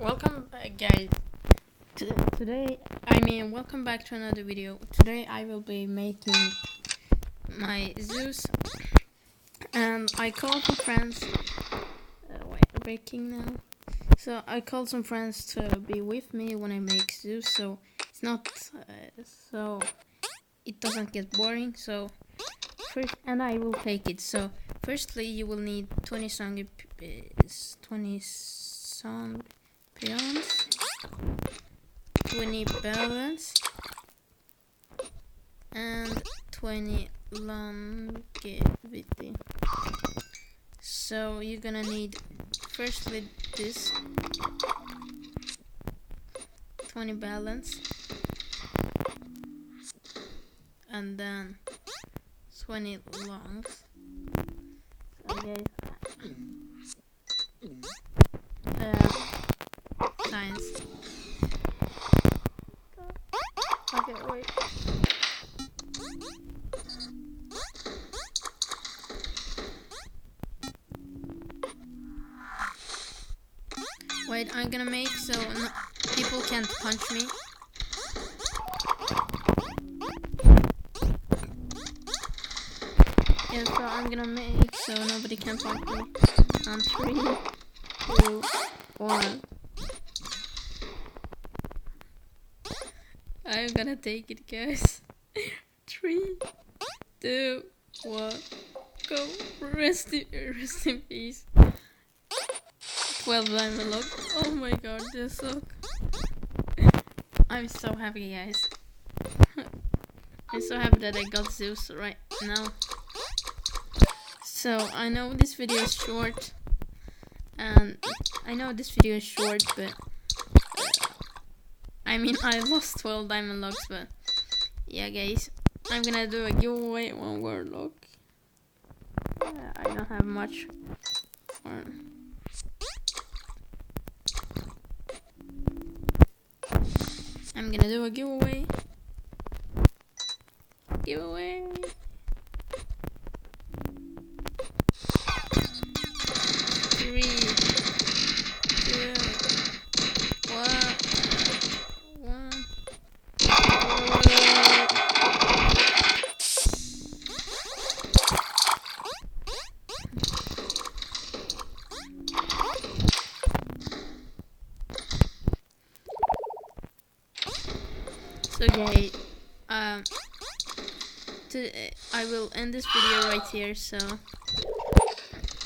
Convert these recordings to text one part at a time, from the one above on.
Welcome guys. Welcome back to another video. Today I will be making my Zeus, and I called some friends. Breaking now. So I called some friends to be with me when I make Zeus, so it's not so it doesn't get boring. So first, and I will take it. So firstly, you will need 20 song peons, 20 balance, and 20 longevity. So you're gonna need firstly this 20 balance, and then 20 longs. So guys, science. Okay, wait. Wait, I'm gonna make so people can't punch me. Yeah, so I'm gonna make so nobody can punch me. On 3, 2, 1. I'm gonna take it, guys. 3, 2, 1. Go. Rest in peace. 12 diamond lock. Oh my god, this sucks. I'm so happy, guys. I'm so happy that I got Zeus right now. So I know this video is short, but I lost 12 diamond locks, but yeah, guys, I'm gonna do a giveaway, one word lock. I don't have much. I'm gonna do a giveaway. Giveaway. 3, 2, 1. So guys, I will end this video right here. So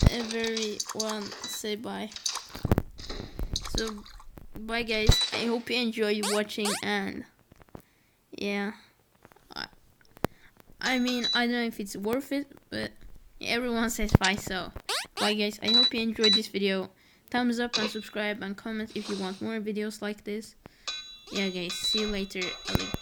everyone say bye. So bye guys. I hope you enjoy watching, and yeah, I don't know if it's worth it, but everyone says bye. So bye guys. I hope you enjoyed this video. Thumbs up and subscribe and comment if you want more videos like this. Yeah guys, see you later, alligator.